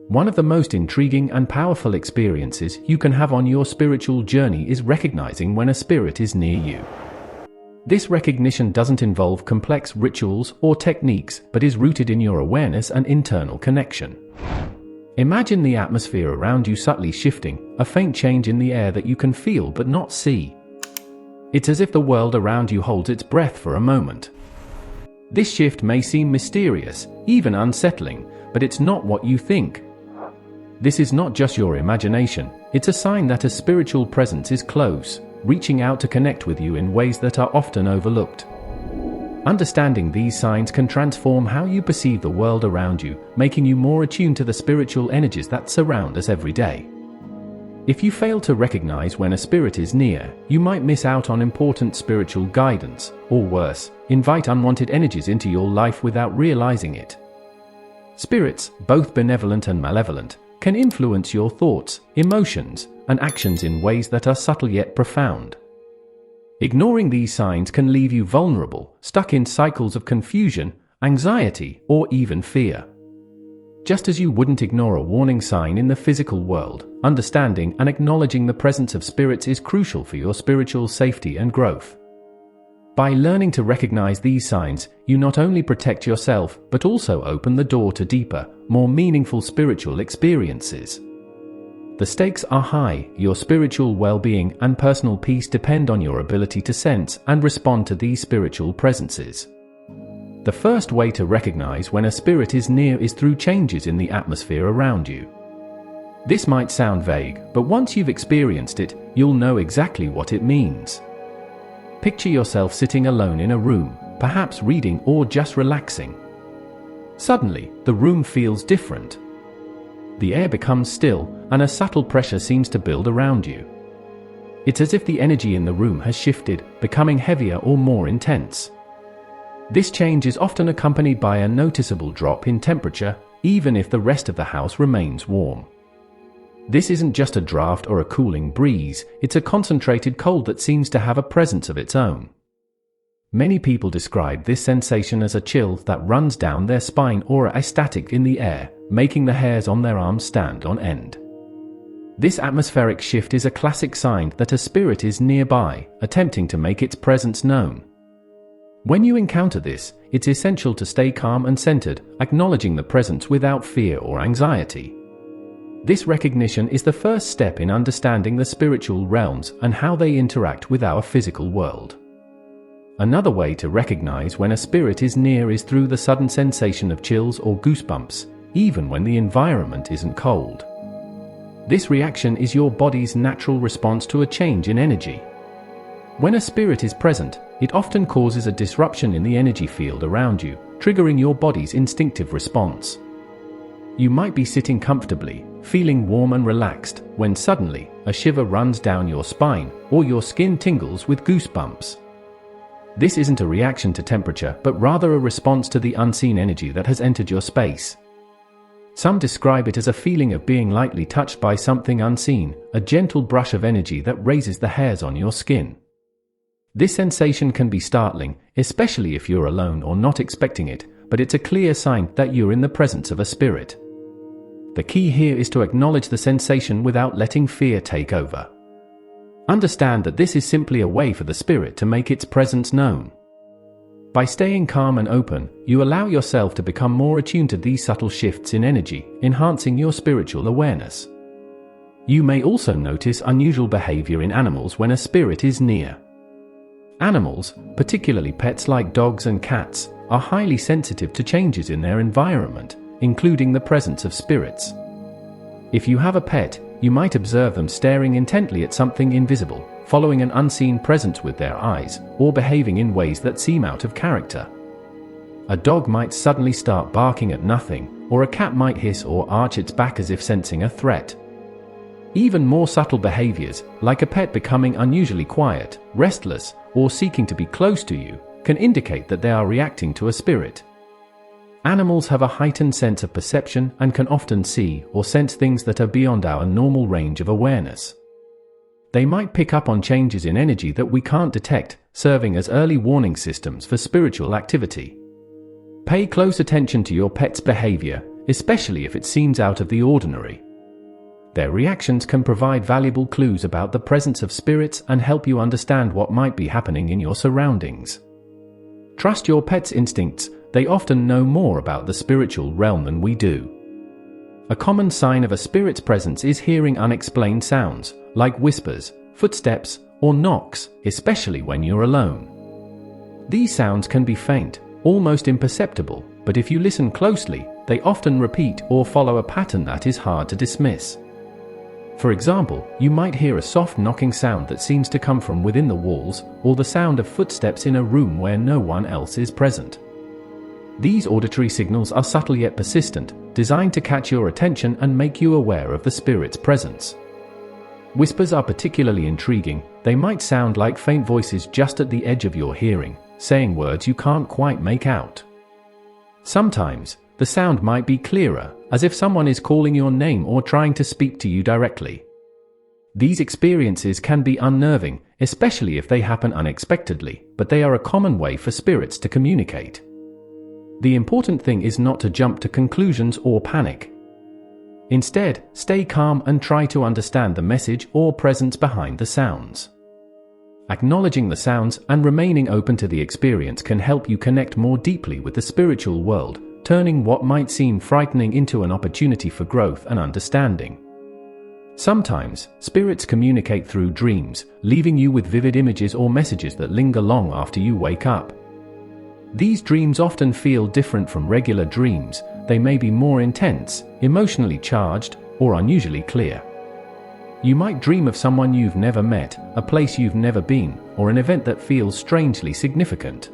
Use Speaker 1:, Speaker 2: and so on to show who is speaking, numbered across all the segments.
Speaker 1: One of the most intriguing and powerful experiences you can have on your spiritual journey is recognizing when a spirit is near you. This recognition doesn't involve complex rituals or techniques, but is rooted in your awareness and internal connection. Imagine the atmosphere around you subtly shifting, a faint change in the air that you can feel but not see. It's as if the world around you holds its breath for a moment. This shift may seem mysterious, even unsettling, but it's not what you think. This is not just your imagination, it's a sign that a spiritual presence is close, reaching out to connect with you in ways that are often overlooked. Understanding these signs can transform how you perceive the world around you, making you more attuned to the spiritual energies that surround us every day. If you fail to recognize when a spirit is near, you might miss out on important spiritual guidance, or worse, invite unwanted energies into your life without realizing it. Spirits, both benevolent and malevolent, can influence your thoughts, emotions, and actions in ways that are subtle yet profound. Ignoring these signs can leave you vulnerable, stuck in cycles of confusion, anxiety, or even fear. Just as you wouldn't ignore a warning sign in the physical world, understanding and acknowledging the presence of spirits is crucial for your spiritual safety and growth. By learning to recognize these signs, you not only protect yourself, but also open the door to deeper, more meaningful spiritual experiences. The stakes are high. Your spiritual well-being and personal peace depend on your ability to sense and respond to these spiritual presences. The first way to recognize when a spirit is near is through changes in the atmosphere around you. This might sound vague, but once you've experienced it, you'll know exactly what it means. Picture yourself sitting alone in a room, perhaps reading or just relaxing. Suddenly, the room feels different. The air becomes still, and a subtle pressure seems to build around you. It's as if the energy in the room has shifted, becoming heavier or more intense. This change is often accompanied by a noticeable drop in temperature, even if the rest of the house remains warm. This isn't just a draft or a cooling breeze, it's a concentrated cold that seems to have a presence of its own. Many people describe this sensation as a chill that runs down their spine or a static in the air, making the hairs on their arms stand on end. This atmospheric shift is a classic sign that a spirit is nearby, attempting to make its presence known. When you encounter this, it's essential to stay calm and centered, acknowledging the presence without fear or anxiety. This recognition is the first step in understanding the spiritual realms and how they interact with our physical world. Another way to recognize when a spirit is near is through the sudden sensation of chills or goosebumps, even when the environment isn't cold. This reaction is your body's natural response to a change in energy. When a spirit is present, it often causes a disruption in the energy field around you, triggering your body's instinctive response. You might be sitting comfortably, feeling warm and relaxed, when suddenly, a shiver runs down your spine, or your skin tingles with goosebumps. This isn't a reaction to temperature, but rather a response to the unseen energy that has entered your space. Some describe it as a feeling of being lightly touched by something unseen, a gentle brush of energy that raises the hairs on your skin. This sensation can be startling, especially if you're alone or not expecting it, but it's a clear sign that you're in the presence of a spirit. The key here is to acknowledge the sensation without letting fear take over. Understand that this is simply a way for the spirit to make its presence known. By staying calm and open, you allow yourself to become more attuned to these subtle shifts in energy, enhancing your spiritual awareness. You may also notice unusual behavior in animals when a spirit is near. Animals, particularly pets like dogs and cats, are highly sensitive to changes in their environment, including the presence of spirits. If you have a pet, you might observe them staring intently at something invisible, following an unseen presence with their eyes, or behaving in ways that seem out of character. A dog might suddenly start barking at nothing, or a cat might hiss or arch its back as if sensing a threat. Even more subtle behaviors, like a pet becoming unusually quiet, restless, or seeking to be close to you, can indicate that they are reacting to a spirit. Animals have a heightened sense of perception and can often see or sense things that are beyond our normal range of awareness. They might pick up on changes in energy that we can't detect, serving as early warning systems for spiritual activity. Pay close attention to your pet's behavior, especially if it seems out of the ordinary. Their reactions can provide valuable clues about the presence of spirits and help you understand what might be happening in your surroundings. Trust your pet's instincts, they often know more about the spiritual realm than we do. A common sign of a spirit's presence is hearing unexplained sounds, like whispers, footsteps, or knocks, especially when you're alone. These sounds can be faint, almost imperceptible, but if you listen closely, they often repeat or follow a pattern that is hard to dismiss. For example, you might hear a soft knocking sound that seems to come from within the walls, or the sound of footsteps in a room where no one else is present. These auditory signals are subtle yet persistent, designed to catch your attention and make you aware of the spirit's presence. Whispers are particularly intriguing. They might sound like faint voices just at the edge of your hearing, saying words you can't quite make out. Sometimes, the sound might be clearer, as if someone is calling your name or trying to speak to you directly. These experiences can be unnerving, especially if they happen unexpectedly, but they are a common way for spirits to communicate. The important thing is not to jump to conclusions or panic. Instead, stay calm and try to understand the message or presence behind the sounds. Acknowledging the sounds and remaining open to the experience can help you connect more deeply with the spiritual world, turning what might seem frightening into an opportunity for growth and understanding. Sometimes, spirits communicate through dreams, leaving you with vivid images or messages that linger long after you wake up. These dreams often feel different from regular dreams. They may be more intense, emotionally charged, or unusually clear. You might dream of someone you've never met, a place you've never been, or an event that feels strangely significant.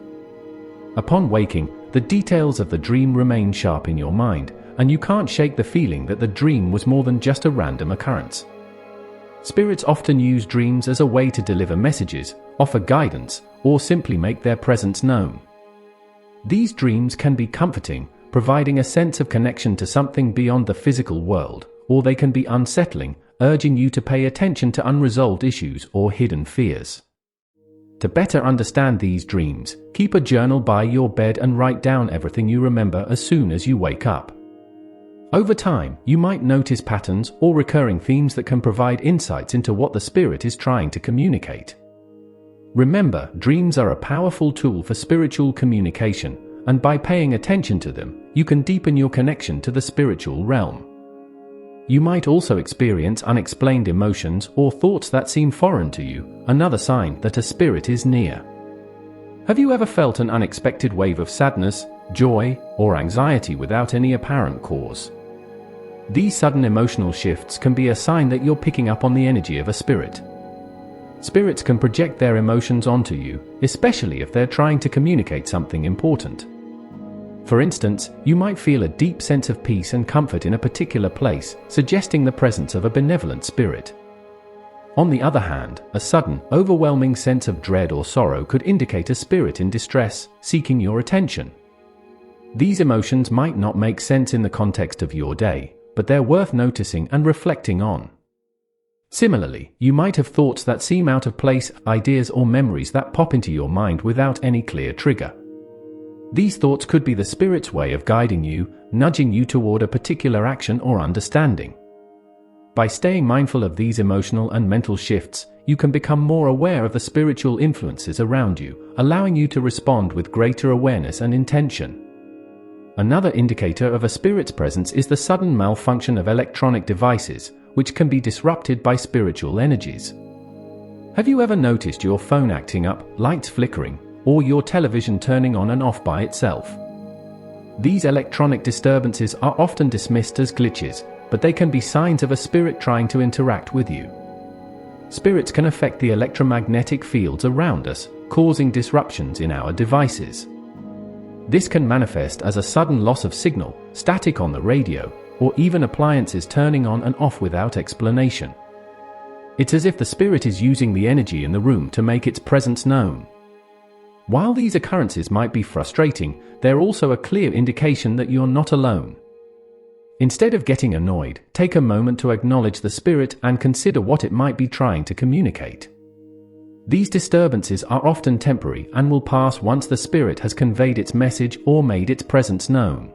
Speaker 1: Upon waking, the details of the dream remain sharp in your mind, and you can't shake the feeling that the dream was more than just a random occurrence. Spirits often use dreams as a way to deliver messages, offer guidance, or simply make their presence known. These dreams can be comforting, providing a sense of connection to something beyond the physical world, or they can be unsettling, urging you to pay attention to unresolved issues or hidden fears. To better understand these dreams, keep a journal by your bed and write down everything you remember as soon as you wake up. Over time, you might notice patterns or recurring themes that can provide insights into what the spirit is trying to communicate. Remember, dreams are a powerful tool for spiritual communication, and by paying attention to them, you can deepen your connection to the spiritual realm. You might also experience unexplained emotions or thoughts that seem foreign to you, another sign that a spirit is near. Have you ever felt an unexpected wave of sadness, joy, or anxiety without any apparent cause? These sudden emotional shifts can be a sign that you're picking up on the energy of a spirit. Spirits can project their emotions onto you, especially if they're trying to communicate something important. For instance, you might feel a deep sense of peace and comfort in a particular place, suggesting the presence of a benevolent spirit. On the other hand, a sudden, overwhelming sense of dread or sorrow could indicate a spirit in distress, seeking your attention. These emotions might not make sense in the context of your day, but they're worth noticing and reflecting on. Similarly, you might have thoughts that seem out of place, ideas or memories that pop into your mind without any clear trigger. These thoughts could be the spirit's way of guiding you, nudging you toward a particular action or understanding. By staying mindful of these emotional and mental shifts, you can become more aware of the spiritual influences around you, allowing you to respond with greater awareness and intention. Another indicator of a spirit's presence is the sudden malfunction of electronic devices, which can be disrupted by spiritual energies. Have you ever noticed your phone acting up, lights flickering, or your television turning on and off by itself? These electronic disturbances are often dismissed as glitches, but they can be signs of a spirit trying to interact with you. Spirits can affect the electromagnetic fields around us, causing disruptions in our devices. This can manifest as a sudden loss of signal, static on the radio, or even appliances turning on and off without explanation. It's as if the spirit is using the energy in the room to make its presence known. While these occurrences might be frustrating, they're also a clear indication that you're not alone. Instead of getting annoyed, take a moment to acknowledge the spirit and consider what it might be trying to communicate. These disturbances are often temporary and will pass once the spirit has conveyed its message or made its presence known.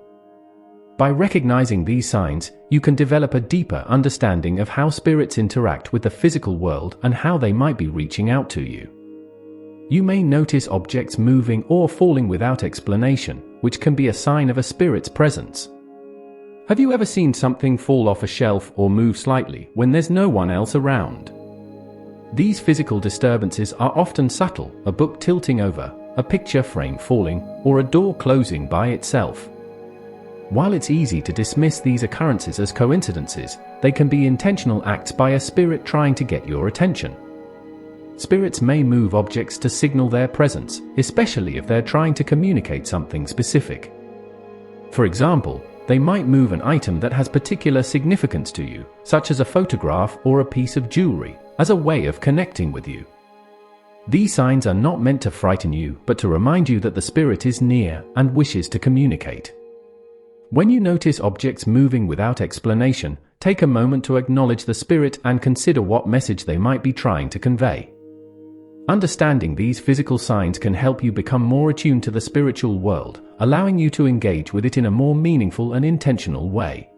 Speaker 1: By recognizing these signs, you can develop a deeper understanding of how spirits interact with the physical world and how they might be reaching out to you. You may notice objects moving or falling without explanation, which can be a sign of a spirit's presence. Have you ever seen something fall off a shelf or move slightly when there's no one else around? These physical disturbances are often subtle: a book tilting over, a picture frame falling, or a door closing by itself. While it's easy to dismiss these occurrences as coincidences, they can be intentional acts by a spirit trying to get your attention. Spirits may move objects to signal their presence, especially if they're trying to communicate something specific. For example, they might move an item that has particular significance to you, such as a photograph or a piece of jewelry, as a way of connecting with you. These signs are not meant to frighten you, but to remind you that the spirit is near and wishes to communicate. When you notice objects moving without explanation, take a moment to acknowledge the spirit and consider what message they might be trying to convey. Understanding these physical signs can help you become more attuned to the spiritual world, allowing you to engage with it in a more meaningful and intentional way.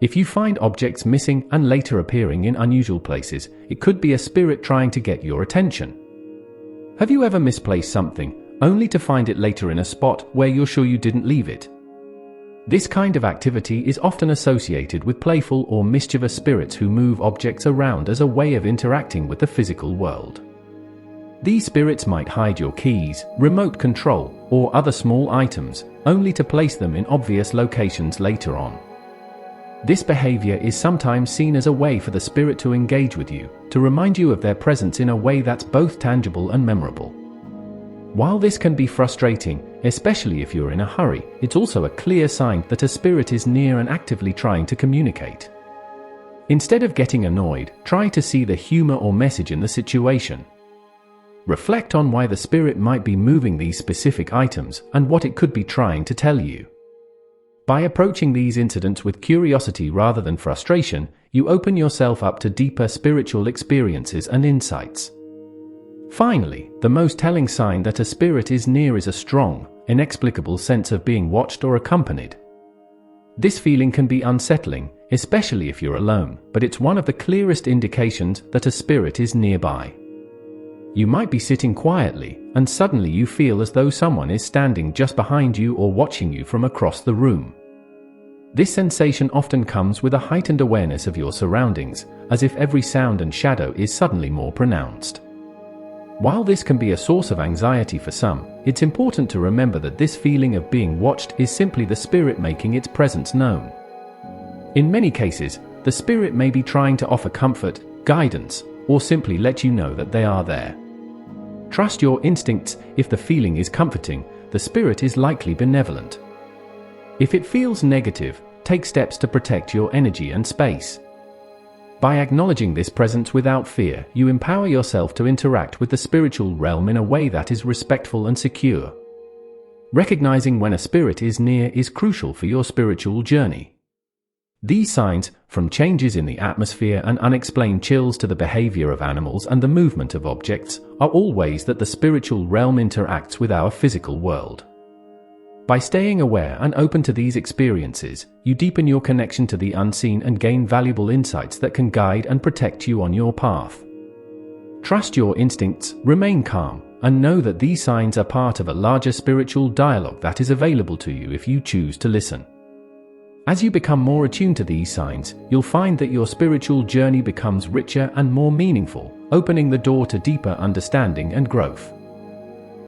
Speaker 1: If you find objects missing and later appearing in unusual places, it could be a spirit trying to get your attention. Have you ever misplaced something, only to find it later in a spot where you're sure you didn't leave it? This kind of activity is often associated with playful or mischievous spirits who move objects around as a way of interacting with the physical world. These spirits might hide your keys, remote control, or other small items, only to place them in obvious locations later on. This behavior is sometimes seen as a way for the spirit to engage with you, to remind you of their presence in a way that's both tangible and memorable. While this can be frustrating, especially if you're in a hurry, it's also a clear sign that a spirit is near and actively trying to communicate. Instead of getting annoyed, try to see the humor or message in the situation. Reflect on why the spirit might be moving these specific items and what it could be trying to tell you. By approaching these incidents with curiosity rather than frustration, you open yourself up to deeper spiritual experiences and insights. Finally, the most telling sign that a spirit is near is a strong, inexplicable sense of being watched or accompanied. This feeling can be unsettling, especially if you're alone, but it's one of the clearest indications that a spirit is nearby. You might be sitting quietly, and suddenly you feel as though someone is standing just behind you or watching you from across the room. This sensation often comes with a heightened awareness of your surroundings, as if every sound and shadow is suddenly more pronounced. While this can be a source of anxiety for some, it's important to remember that this feeling of being watched is simply the spirit making its presence known. In many cases, the spirit may be trying to offer comfort, guidance, or simply let you know that they are there. Trust your instincts. If the feeling is comforting, the spirit is likely benevolent. If it feels negative, take steps to protect your energy and space. By acknowledging this presence without fear, you empower yourself to interact with the spiritual realm in a way that is respectful and secure. Recognizing when a spirit is near is crucial for your spiritual journey. These signs, from changes in the atmosphere and unexplained chills to the behavior of animals and the movement of objects, are all ways that the spiritual realm interacts with our physical world. By staying aware and open to these experiences, you deepen your connection to the unseen and gain valuable insights that can guide and protect you on your path. Trust your instincts, remain calm, and know that these signs are part of a larger spiritual dialogue that is available to you if you choose to listen. As you become more attuned to these signs, you'll find that your spiritual journey becomes richer and more meaningful, opening the door to deeper understanding and growth.